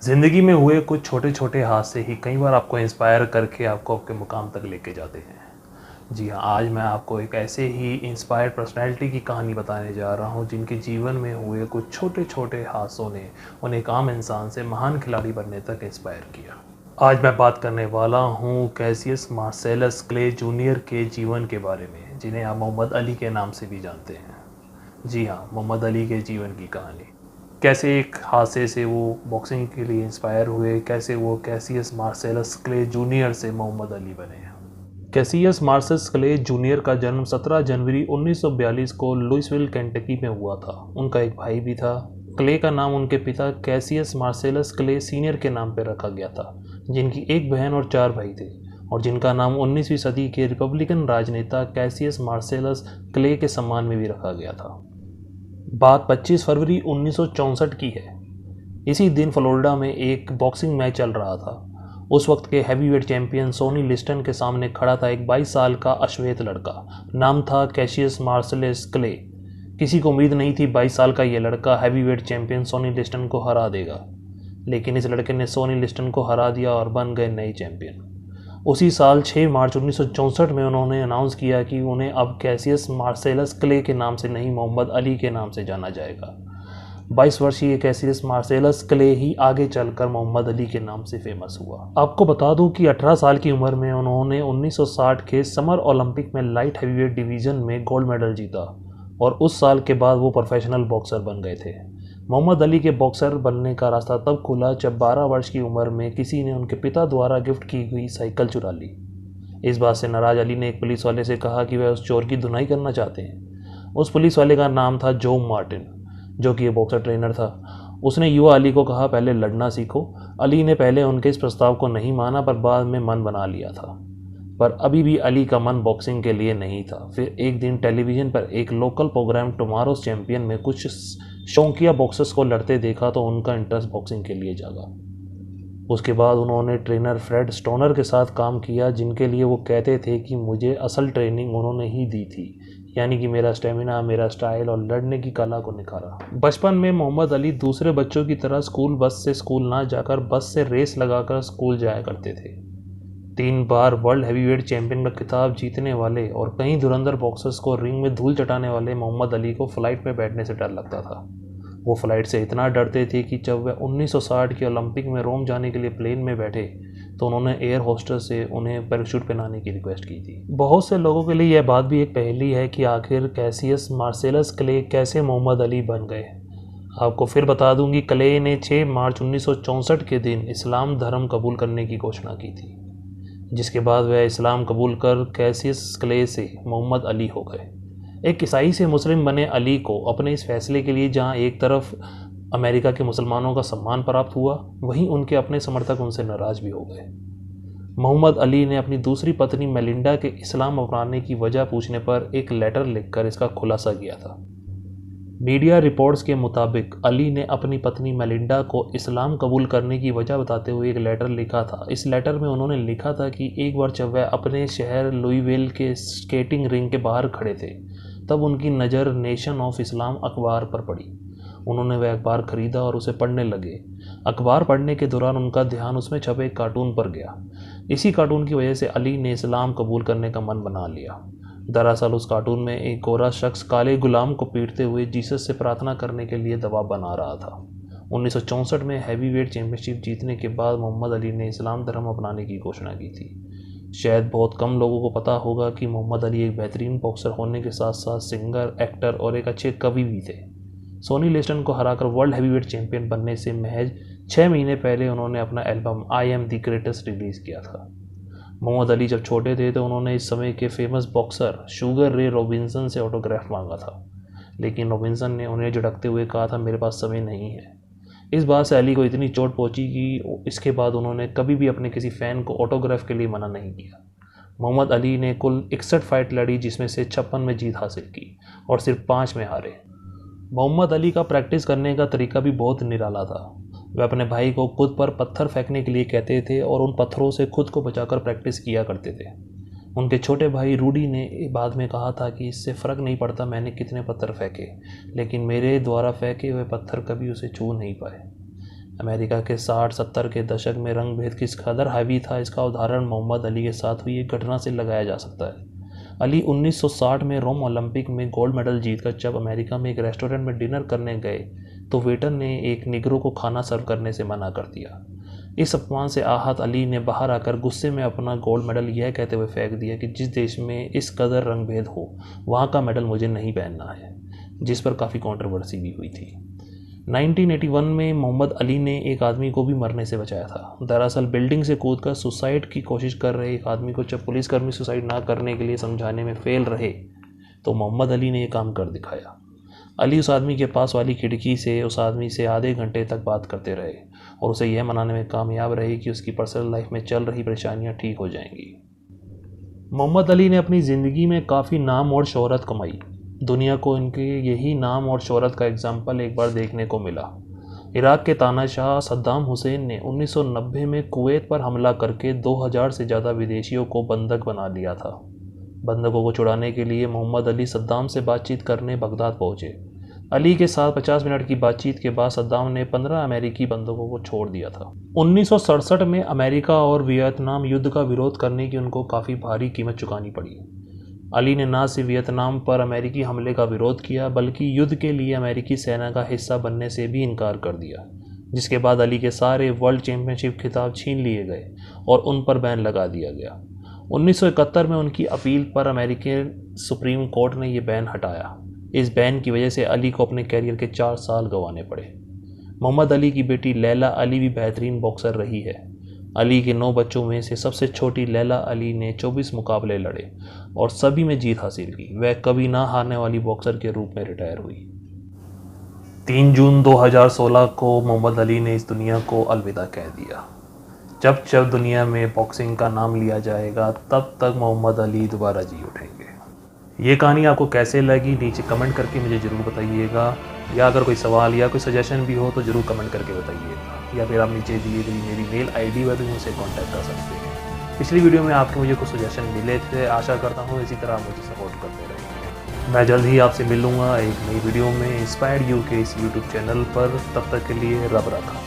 ज़िंदगी में हुए कुछ छोटे छोटे हादसे ही कई बार आपको इंस्पायर करके आपको आपके मुकाम तक लेके जाते हैं। जी हाँ, आज मैं आपको एक ऐसे ही इंस्पायर्ड पर्सनैलिटी की कहानी बताने जा रहा हूँ जिनके जीवन में हुए कुछ छोटे छोटे हादसों ने उन्हें एक आम इंसान से महान खिलाड़ी बनने तक इंस्पायर किया। आज मैं बात करने वाला हूँ कैसियस मार्सेलस क्ले जूनियर के जीवन के बारे में, जिन्हें आप मोहम्मद अली के नाम से भी जानते हैं। जी हाँ, मोहम्मद अली के जीवन की कहानी। कैसे एक हादसे से वो बॉक्सिंग के लिए इंस्पायर हुए, कैसे वो कैसियस मार्सेलस क्ले जूनियर से मोहम्मद अली बने। कैसियस मार्सेलस क्ले जूनियर का जन्म 17 जनवरी 1942 को लुइसविल केंटकी में हुआ था। उनका एक भाई भी था। क्ले का नाम उनके पिता कैसियस मार्सेलस क्ले सीनियर के नाम पर रखा गया था, जिनकी एक बहन और 4 भाई थे, और जिनका नाम 19वीं सदी के रिपब्लिकन राजनेता कैसियस मार्सेलस क्ले के सम्मान में भी रखा गया था। बात 25 फरवरी 1964 की है। इसी दिन फ्लोरिडा में एक बॉक्सिंग मैच चल रहा था। उस वक्त के हैवीवेट चैंपियन सोनी लिस्टन के सामने खड़ा था एक 22 साल का अश्वेत लड़का। नाम था कैसियस मार्सेलस क्ले। किसी को उम्मीद नहीं थी 22 साल का ये लड़का हैवीवेट चैंपियन सोनी लिस्टन को हरा देगा, लेकिन इस लड़के ने सोनी लिस्टन को हरा दिया और बन गए नए चैंपियन। उसी साल 6 मार्च 1964 में उन्होंने अनाउंस किया कि उन्हें अब कैसियस मार्सेलस क्ले के नाम से नहीं, मोहम्मद अली के नाम से जाना जाएगा। 22 वर्षीय कैसियस मार्सेलस क्ले ही आगे चलकर मोहम्मद अली के नाम से फेमस हुआ। आपको बता दूं कि 18 साल की उम्र में उन्होंने 1960 के समर ओलंपिक में लाइट हैवीवेट डिवीज़न में गोल्ड मेडल जीता, और उस साल के बाद वो प्रोफेशनल बॉक्सर बन गए थे। मोहम्मद अली के बॉक्सर बनने का रास्ता तब खुला जब 12 वर्ष की उम्र में किसी ने उनके पिता द्वारा गिफ्ट की हुई साइकिल चुरा ली। इस बात से नाराज अली ने एक पुलिस वाले से कहा कि वह उस चोर की धुनाई करना चाहते हैं। उस पुलिस वाले का नाम था जो मार्टिन, जो कि एक बॉक्सर ट्रेनर था। उसने युवा अली को कहा, पहले लड़ना सीखो। अली ने पहले उनके इस प्रस्ताव को नहीं माना, पर बाद में मन बना लिया था। पर अभी भी अली का मन बॉक्सिंग के लिए नहीं था। फिर एक दिन टेलीविज़न पर एक लोकल प्रोग्राम टुमारोज चैंपियन में कुछ शौकिया बॉक्सर्स को लड़ते देखा तो उनका इंटरेस्ट बॉक्सिंग के लिए जागा। उसके बाद उन्होंने ट्रेनर फ्रेड स्टोनर के साथ काम किया, जिनके लिए वो कहते थे कि मुझे असल ट्रेनिंग उन्होंने ही दी थी, यानी कि मेरा स्टेमिना, मेरा स्टाइल और लड़ने की कला को निखारा। बचपन में मोहम्मद अली दूसरे बच्चों की तरह स्कूल बस से स्कूल ना जाकर बस से रेस लगाकर स्कूल जाया करते थे। 3 बार वर्ल्ड हैवीवेट चैंपियन का खिताब जीतने वाले और कई धुरंधर बॉक्सर्स को रिंग में धूल चटाने वाले मोहम्मद अली को फ्लाइट में बैठने से डर लगता था। वो फ्लाइट से इतना डरते थे कि जब वह 1960 के ओलंपिक में रोम जाने के लिए प्लेन में बैठे तो उन्होंने एयर होस्टेस से उन्हें पैराशूट पहनाने की रिक्वेस्ट की थी। बहुत से लोगों के लिए यह बात भी एक पहेली है कि आखिर कैसियस मार्सेलस क्ले कैसे मोहम्मद अली बन गए। आपको फिर बता दूं कि क्ले ने 6 मार्च 1964 के दिन इस्लाम धर्म कबूल करने की घोषणा की थी, जिसके बाद वह इस्लाम कबूल कर कैसियस क्ले से मोहम्मद अली हो गए। एक ईसाई से मुस्लिम बने अली को अपने इस फैसले के लिए जहां एक तरफ अमेरिका के मुसलमानों का सम्मान प्राप्त हुआ, वहीं उनके अपने समर्थक उनसे नाराज भी हो गए। मोहम्मद अली ने अपनी दूसरी पत्नी मेलिंडा के इस्लाम अपनाने की वजह पूछने पर एक लेटर लिखकर इसका खुलासा किया था। मीडिया रिपोर्ट्स के मुताबिक अली ने अपनी पत्नी मेलिंडा को इस्लाम कबूल करने की वजह बताते हुए एक लेटर लिखा था। इस लेटर में उन्होंने लिखा था कि एक बार जब वह अपने शहर लुइविल के स्केटिंग रिंग के बाहर खड़े थे, तब उनकी नज़र नेशन ऑफ इस्लाम अखबार पर पड़ी। उन्होंने वह अखबार खरीदा और उसे पढ़ने लगे। अखबार पढ़ने के दौरान उनका ध्यान उसमें छपे एक कार्टून पर गया। इसी कार्टून की वजह से अली ने इस्लाम कबूल करने का मन बना लिया। दरअसल उस कार्टून में एक गोरा शख्स काले गुलाम को पीटते हुए जीसस से प्रार्थना करने के लिए दवा बना रहा था। 1964 में हैवीवेट चैंपियनशिप जीतने के बाद मोहम्मद अली ने इस्लाम धर्म अपनाने की घोषणा की थी। शायद बहुत कम लोगों को पता होगा कि मोहम्मद अली एक बेहतरीन बॉक्सर होने के साथ साथ सिंगर, एक्टर और एक अच्छे कवि भी थे। सोनी लिस्टन को हराकर वर्ल्ड हैवीवेट चैंपियन बनने से महज 6 महीने पहले उन्होंने अपना album I am the greatest release किया था। मोहम्मद अली जब छोटे थे तो उन्होंने इस समय के फेमस बॉक्सर शुगर रे रॉबिन्सन से ऑटोग्राफ मांगा था, लेकिन रॉबिन्सन ने उन्हें झिड़कते हुए कहा था, मेरे पास समय नहीं है। इस बात से अली को इतनी चोट पहुंची कि इसके बाद उन्होंने कभी भी अपने किसी फ़ैन को ऑटोग्राफ के लिए मना नहीं किया। मोहम्मद अली ने कुल 61 फाइट लड़ी, जिसमें से 56 में जीत हासिल की और सिर्फ 5 में हारे। मोहम्मद अली का प्रैक्टिस करने का तरीका भी बहुत निराला था। वे अपने भाई को खुद पर पत्थर फेंकने के लिए कहते थे और उन पत्थरों से खुद को बचाकर प्रैक्टिस किया करते थे। उनके छोटे भाई रूडी ने बाद में कहा था कि इससे फ़र्क नहीं पड़ता मैंने कितने पत्थर फेंके, लेकिन मेरे द्वारा फेंके हुए पत्थर कभी उसे छू नहीं पाए। अमेरिका के 60-70 के दशक में रंग भेद किस कदर हावी था, इसका उदाहरण मोहम्मद अली के साथ हुई एक घटना से लगाया जा सकता है। अली 1960 में रोम ओलंपिक में गोल्ड मेडल जीतकर जब अमेरिका में एक रेस्टोरेंट में डिनर करने गए तो वेटर ने एक निगरो को खाना सर्व करने से मना कर दिया। इस अपमान से आहत अली ने बाहर आकर गुस्से में अपना गोल्ड मेडल यह कहते हुए फेंक दिया कि जिस देश में इस कदर रंग भेद हो वहाँ का मेडल मुझे नहीं पहनना है, जिस पर काफ़ी कंट्रोवर्सी भी हुई थी। 1981 में मोहम्मद अली ने एक आदमी को भी मरने से बचाया था। दरअसल बिल्डिंग से कूदकर सुसाइड की कोशिश कर रहे एक आदमी को जब पुलिसकर्मी सुसाइड ना करने के लिए समझाने में फेल रहे तो मोहम्मद अली ने ये काम कर दिखाया। अली उस आदमी के पास वाली खिड़की से उस आदमी से आधे घंटे तक बात करते रहे और उसे यह मनाने में कामयाब रहे कि उसकी पर्सनल लाइफ में चल रही परेशानियां ठीक हो जाएंगी। मोहम्मद अली ने अपनी ज़िंदगी में काफ़ी नाम और शोहरत कमाई। दुनिया को इनके यही नाम और शोहरत का एग्जाम्पल एक बार देखने को मिला। इराक के तानाशाह सद्दाम हुसैन ने 1990 में कुवैत पर हमला करके 2000 से ज़्यादा विदेशियों को बंधक बना लिया था। बंधकों को छुड़ाने के लिए मोहम्मद अली सद्दाम से बातचीत करने बगदाद पहुँचे। अली के साथ 50 मिनट की बातचीत के बाद सद्दाम ने 15 अमेरिकी बंधकों को छोड़ दिया था। 1967 में अमेरिका और वियतनाम युद्ध का विरोध करने की उनको काफ़ी भारी कीमत चुकानी पड़ी। अली ने न सिर्फ वियतनाम पर अमेरिकी हमले का विरोध किया बल्कि युद्ध के लिए अमेरिकी सेना का हिस्सा बनने से भी इनकार कर दिया, जिसके बाद अली के सारे वर्ल्ड चैंपियनशिप खिताब छीन लिए गए और उन पर बैन लगा दिया गया। 1971 में उनकी अपील पर अमेरिकी सुप्रीम कोर्ट ने यह बैन हटाया। इस बैन की वजह से अली को अपने कैरियर के 4 साल गंवाने पड़े। मोहम्मद अली की बेटी लैला अली भी बेहतरीन बॉक्सर रही है। अली के 9 बच्चों में से सबसे छोटी लैला अली ने 24 मुकाबले लड़े और सभी में जीत हासिल की। वह कभी ना हारने वाली बॉक्सर के रूप में रिटायर हुई। 3 जून 2016 को मोहम्मद अली ने इस दुनिया को अलविदा कह दिया। जब जब दुनिया में बॉक्सिंग का नाम लिया जाएगा तब तक मोहम्मद अली दोबारा जी उठेंगे। ये कहानी आपको कैसे लगी नीचे कमेंट करके मुझे ज़रूर बताइएगा, या अगर कोई सवाल या कोई सजेशन भी हो तो ज़रूर कमेंट करके बताइएगा, या फिर आप नीचे दिए गई मेरी मेल आईडी पर भी मुझसे कांटेक्ट कर सकते हैं। पिछली वीडियो में आपके मुझे कुछ सजेशन मिले थे, आशा करता हूँ इसी तरह आप मुझे सपोर्ट करते रहेंगे। मैं जल्द ही आपसे मिलूँगा एक नई वीडियो में इंस्पायर्ड यू के इस यूट्यूब चैनल पर। तब तक के लिए रब रखा।